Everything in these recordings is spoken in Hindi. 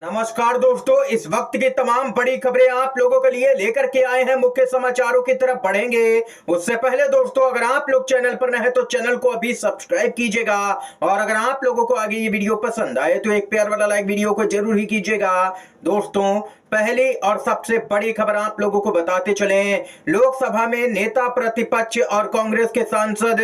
नमस्कार दोस्तों, इस वक्त की तमाम बड़ी खबरें आप लोगों के लिए लेकर के आए हैं। मुख्य समाचारों की तरफ बढ़ेंगे उससे पहले दोस्तों, अगर आप लोग चैनल पर नए हैं तो चैनल को अभी सब्सक्राइब कीजिएगा और अगर आप लोगों को आगे ये वीडियो पसंद आए तो एक प्यार वाला लाइक वीडियो को जरूर ही कीजिएगा। दोस्तों, पहली और सबसे बड़ी खबर आप लोगों को बताते चलें। लोकसभा में नेता प्रतिपक्ष और कांग्रेस के सांसद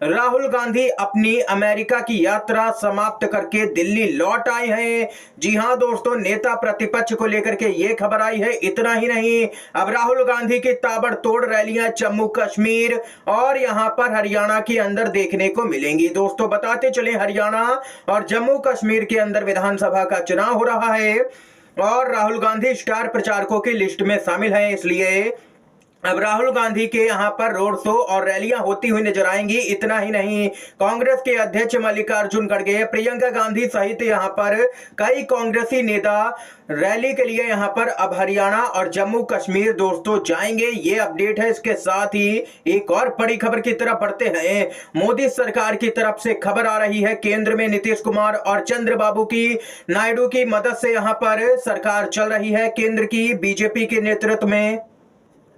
राहुल गांधी अपनी अमेरिका की यात्रा समाप्त करके दिल्ली लौट आए हैं। जी हां दोस्तों, नेता प्रतिपक्ष को लेकर के ये खबर आई है। इतना ही नहीं, अब राहुल गांधी की ताबड़तोड़ रैलियां जम्मू कश्मीर और यहां पर हरियाणा के अंदर देखने को मिलेंगी। दोस्तों, बताते चले, हरियाणा और जम्मू कश्मीर के अंदर विधानसभा का चुनाव हो रहा है और राहुल गांधी स्टार प्रचारकों की लिस्ट में शामिल हैं। इसलिए अब राहुल गांधी के यहां पर रोड शो और रैलियां होती हुई नजर आएंगी। इतना ही नहीं, कांग्रेस के अध्यक्ष मल्लिकार्जुन खड़गे, प्रियंका गांधी सहित यहां पर कई कांग्रेसी नेता रैली के लिए यहां पर अब हरियाणा और जम्मू कश्मीर दोस्तों जाएंगे। ये अपडेट है। इसके साथ ही एक और बड़ी खबर की तरफ बढ़ते हैं। मोदी सरकार की तरफ से खबर आ रही है। केंद्र में नीतीश कुमार और चंद्रबाबू की नायडू की मदद से यहां पर सरकार चल रही है, केंद्र की बीजेपी के नेतृत्व में।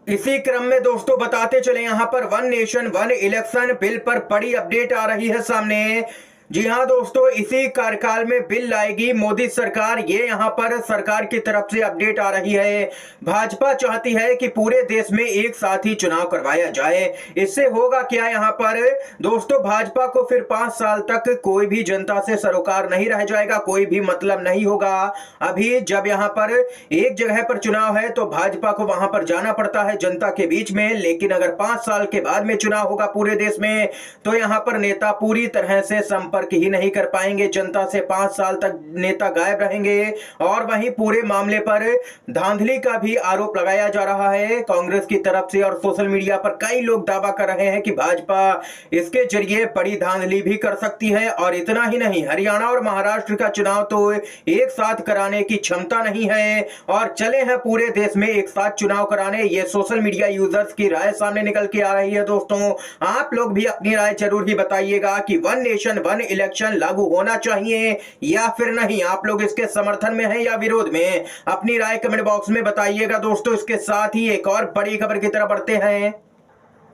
इसी क्रम में दोस्तों, बताते चले, यहां पर one nation one election bill पर बड़ी अपडेट आ रही है सामने। जी हां दोस्तों, इसी कार्यकाल में बिल लाएगी मोदी सरकार। ये यहां पर सरकार की तरफ से अपडेट आ रही है। भाजपा चाहती है कि पूरे देश में एक साथ ही चुनाव करवाया जाए। इससे होगा क्या, यहां पर दोस्तों भाजपा को फिर 5 साल तक कोई भी जनता से सरोकार नहीं रह जाएगा, कोई भी मतलब नहीं होगा। अभी जब यहां पर एक जगह पर चुनाव है तो भाजपा को वहां पर जाना पड़ता है जनता के बीच में, लेकिन अगर 5 साल के बाद में चुनाव होगा पूरे देश में तो यहां पर नेता पूरी तरह से संपर्क ही नहीं कर पाएंगे जनता से। 5 साल तक नेता गायब रहेंगे और वहीं पूरे मामले पर धांधली का भी आरोप लगाया जा रहा है कांग्रेस की तरफ से और सोशल मीडिया पर कई लोग दावा कर रहे हैं कि भाजपा इसके जरिए बड़ी धांधली भी कर सकती है। और इतना ही नहीं, हरियाणा और महाराष्ट्र का चुनाव तो एक साथ कराने की क्षमता नहीं है और चले हैं पूरे देश में एक साथ चुनाव कराने। ये सोशल मीडिया यूजर्स की राय सामने निकल के आ रही है। दोस्तों, आप लोग भी अपनी राय जरूर ही बताइएगा कि वन नेशन वन इलेक्शन लागू होना चाहिए या फिर नहीं। आप लोग इसके समर्थन में हैं या विरोध में? अपनी राय कमेंट बॉक्स में बताइएगा। दोस्तों, इसके साथ ही एक और बड़ी खबर की तरफ बढ़ते हैं।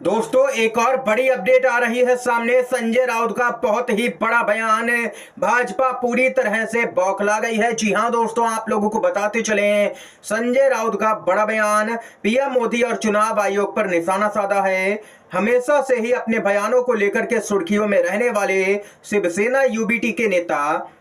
दोस्तों, एक और बड़ी अपडेट आ रही है सामने। संजय राउत का बहुत ही बड़ा बयान। भाजपा पूरी तरह से बौखला गई है। जी हां दोस्तों, आप लोगों को बताते चले, संजय राउत का बड़ा बयान पीएम मोदी और चुनाव आयोग पर निशाना साधा है। हमेशा से ही अपने बयानों को लेकर के सुर्खियों में रहने वाले शिवसेना यूबीटी के नेता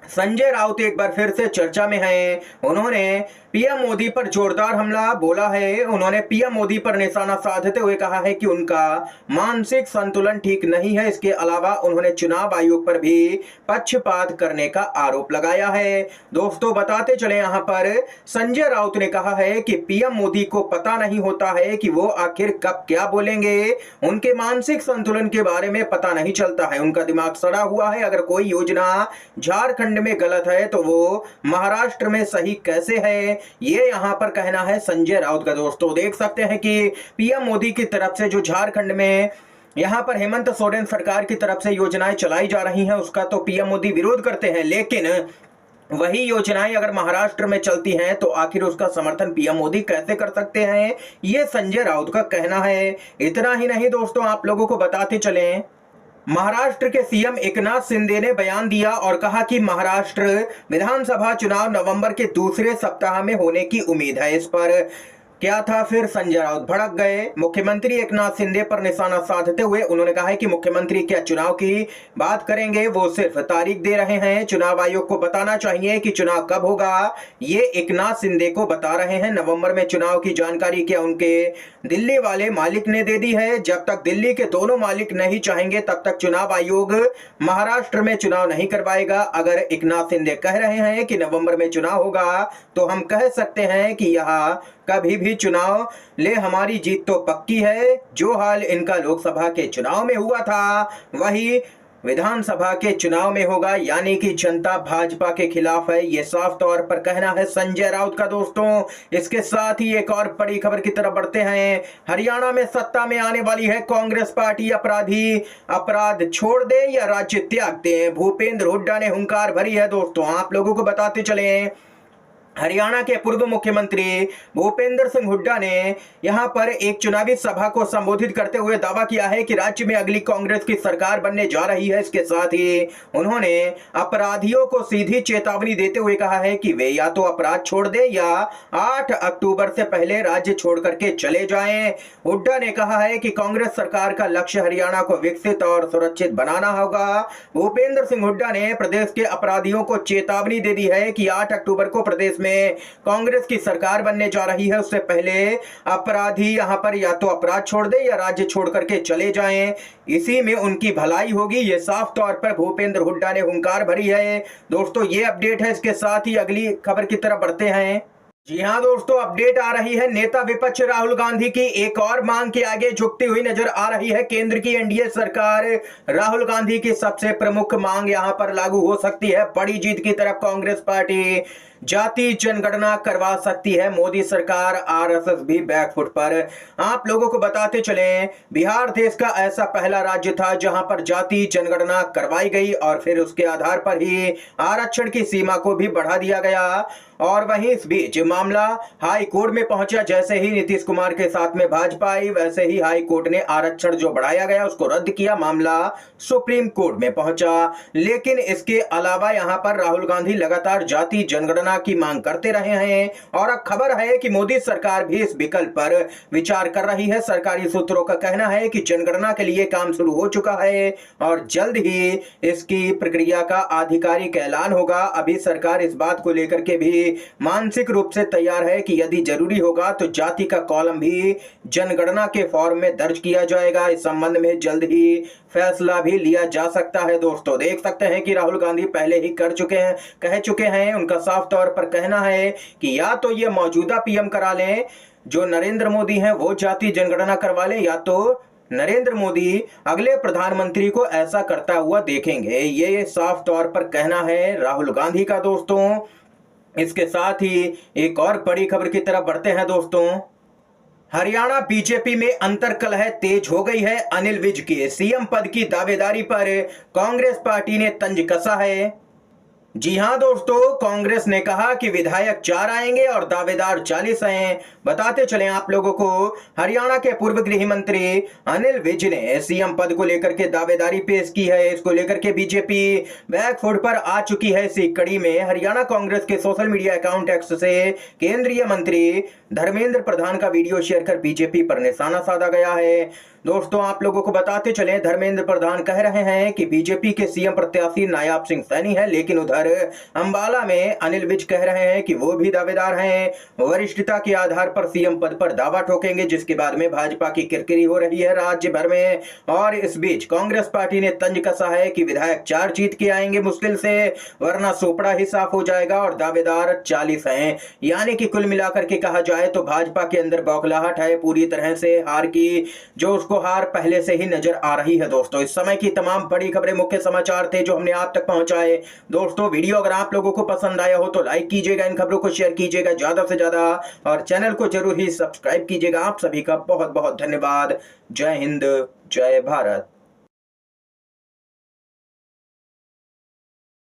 संजय राउत एक बार फिर से चर्चा में हैं। उन्होंने पीएम मोदी पर जोरदार हमला बोला है। उन्होंने पीएम मोदी पर निशाना साधते हुए कहा है कि उनका मानसिक संतुलन ठीक नहीं है। इसके अलावा उन्होंने चुनाव आयोग पर भी पक्षपात करने का आरोप लगाया है। दोस्तों, बताते चले, यहां पर संजय राउत ने कहा है कि पीएम मोदी को पता नहीं होता है कि वो आखिर कब क्या बोलेंगे। उनके मानसिक संतुलन के बारे में पता नहीं चलता है। उनका दिमाग सड़ा हुआ है। अगर कोई योजना झारखंड में गलत है तो वो महाराष्ट्र में सही कैसे है, ये यहां पर कहना है संजय राउत का। दोस्तों, देख सकते हैं कि पीएम मोदी की तरफ से जो झारखंड में यहां पर हेमंत सोरेन सरकार की तरफ से योजनाएं चलाई जा रही हैं उसका तो पीएम मोदी विरोध करते हैं, लेकिन वही योजनाएं अगर महाराष्ट्र में चलती हैं तो आखिर उसका समर्थन पीएम मोदी कैसे कर सकते हैं, ये संजय राउत का कहना है। इतना ही नहीं दोस्तों, आप लोगों को बताते चलें, महाराष्ट्र के सीएम एकनाथ शिंदे ने बयान दिया और कहा कि महाराष्ट्र विधानसभा चुनाव नवंबर के दूसरे सप्ताह में होने की उम्मीद है। इस पर क्या था, फिर संजय राउत भड़क गए। मुख्यमंत्री एकनाथ शिंदे पर निशाना साधते हुए उन्होंने कहा है कि मुख्यमंत्री क्या चुनाव की बात करेंगे, वो सिर्फ तारीख दे रहे हैं। चुनाव आयोग को बताना चाहिए कि चुनाव कब होगा। ये एकनाथ शिंदे को बता रहे हैं। नवंबर में चुनाव की जानकारी क्या उनके दिल्ली वाले मालिक ने दे दी है। जब तक दिल्ली के दोनों मालिक नहीं चाहेंगे तब तक चुनाव आयोग महाराष्ट्र में चुनाव नहीं करवाएगा। अगर एकनाथ शिंदे कह रहे हैं कि नवंबर में चुनाव होगा तो हम कह सकते हैं कि यहाँ कभी भी चुनाव ले, हमारी जीत तो पक्की है। जो हाल इनका लोकसभा के चुनाव में हुआ था वही विधानसभा के चुनाव में होगा, यानी कि जनता भाजपा के खिलाफ है, ये साफ तौर पर कहना है संजय राउत का। दोस्तों, इसके साथ ही एक और बड़ी खबर की तरफ बढ़ते हैं। हरियाणा में सत्ता में आने वाली है कांग्रेस पार्टी। अपराध छोड़ दे या राज्य त्याग दे, भूपेंद्र हुड्डा ने हुंकार भरी है। दोस्तों, आप लोगों को बताते चले, हरियाणा के पूर्व मुख्यमंत्री भूपेंद्र सिंह हुड्डा ने यहां पर एक चुनावी सभा को संबोधित करते हुए दावा किया है कि राज्य में अगली कांग्रेस की सरकार बनने जा रही है। इसके साथ ही उन्होंने अपराधियों को सीधी चेतावनी देते हुए कहा है कि वे या तो अपराध छोड़ दें या 8 अक्टूबर से पहले राज्य छोड़ करके चले जाएं। हुड्डा ने कहा है कि कांग्रेस सरकार का लक्ष्य हरियाणा को विकसित और सुरक्षित बनाना होगा। भूपेंद्र सिंह हुड्डा ने प्रदेश के अपराधियों को चेतावनी दे दी है कि 8 अक्टूबर को प्रदेश में कांग्रेस की सरकार बनने जा रही है, उससे पहले अपराधी यहां पर या तो अपराध छोड़ दे या राज्य छोड़ करके चले जाएं, इसी में उनकी भलाई होगी। ये साफ तौर पर भूपेंद्र हुड्डा ने हुंकार भरी है। दोस्तों, ये अपडेट है। इसके साथ ही अगली खबर की तरफ बढ़ते हैं। जी हां दोस्तों, अपडेट आ रही है। नेता विपक्ष राहुल गांधी की एक और मांग के आगे झुकती हुई नजर आ रही है केंद्र की एनडीए सरकार। राहुल गांधी की सबसे प्रमुख मांग यहां पर लागू हो सकती है। बड़ी जीत की तरफ कांग्रेस पार्टी जाति जनगणना करवा सकती है। मोदी सरकार, आरएसएस भी बैकफुट पर। आप लोगों को बताते चलें, बिहार देश का ऐसा पहला राज्य था जहां पर जाति जनगणना करवाई गई और फिर उसके आधार पर ही आरक्षण की सीमा को भी बढ़ा दिया गया। और वहीं इस बीच मामला हाई कोर्ट में पहुंचा। जैसे ही नीतीश कुमार के साथ में भाजपा आई, वैसे ही हाई कोर्ट ने आरक्षण जो बढ़ाया गया उसको रद्द किया। मामला सुप्रीम कोर्ट में पहुंचा। लेकिन इसके अलावा यहां पर राहुल गांधी लगातार जाति जनगणना की मांग करते रहे हैं और अब खबर है कि मोदी सरकार भी इस विकल्प पर विचार कर रही है। सरकारी सूत्रों का कहना है कि जनगणना के लिए काम शुरू हो चुका है और जल्द ही इसकी प्रक्रिया का आधिकारिक ऐलान होगा। अभी सरकार इस बात को लेकर के भी मानसिक रूप से तैयार है कि यदि जरूरी होगा तो जाति का कॉलम भी जनगणना के फॉर्म में दर्ज किया जाएगा। इस संबंध में जल्द ही फैसला भी लिया जा सकता है। दोस्तों, देख सकते हैं कि राहुल गांधी पहले ही कह चुके हैं। उनका साफ तौर पर कहना है कि या तो ये मौजूदा पीएम करा लें, जो नरेंद्र मोदी हैं, वो जाति जनगणना करवा लें, या तो नरेंद्र मोदी अगले प्रधानमंत्री को ऐसा करता हुआ देखेंगे। ये साफ तौर पर कहना है राहुल गांधी का। दोस्तों, इसके साथ ही एक और बड़ी खबर की तरफ बढ़ते हैं। दोस्तों, हरियाणा बीजेपी में अंतर्कलह तेज हो गई है। अनिल विज के सीएम पद की दावेदारी पर कांग्रेस पार्टी ने तंज कसा है। जी हां दोस्तों, कांग्रेस ने कहा कि विधायक 4 आएंगे और दावेदार 40 हैं। बताते चलें आप लोगों को, हरियाणा के पूर्व गृह मंत्री अनिल विज ने सीएम पद को लेकर के दावेदारी पेश की है। इसको लेकर के बीजेपी बैकफुट पर आ चुकी है। इसी कड़ी में हरियाणा कांग्रेस के सोशल मीडिया अकाउंट एक्स से केंद्रीय मंत्री धर्मेंद्र प्रधान का वीडियो शेयर कर बीजेपी पर निशाना साधा गया है। दोस्तों, आप लोगों को बताते चलें, धर्मेंद्र प्रधान कह रहे हैं कि बीजेपी के सीएम प्रत्याशी नायाब सिंह सैनी है, लेकिन उधर अंबाला में अनिल विज कह रहे हैं कि वो भी दावेदार हैं। वरिष्ठता के आधार पर सीएम पद पर दावा ठोकेंगे, जिसके बाद में भाजपा की किरकिरी हो रही है राज्य भर में। और इस बीच कांग्रेस पार्टी ने तंज कसा है कि विधायक 4 जीत के आएंगे मुश्किल से, वरना सोपड़ा ही साफ हो जाएगा और दावेदार 40 हैं। यानी कि कुल मिलाकर के कहा जाए तो भाजपा के अंदर बौखलाहट है पूरी तरह से हार की, जो उसको हार पहले से ही नजर आ रही है। दोस्तों, इस समय की तमाम बड़ी खबरें, मुख्य समाचार थे जो हमने आप तक पहुंचाए। दोस्तों, वीडियो अगर आप लोगों को पसंद आया हो तो लाइक कीजिएगा, इन खबरों को शेयर कीजिएगा ज्यादा से ज्यादा और चैनल को जरूर ही सब्सक्राइब कीजिएगा। आप सभी का बहुत बहुत धन्यवाद। जय हिंद, जय भारत।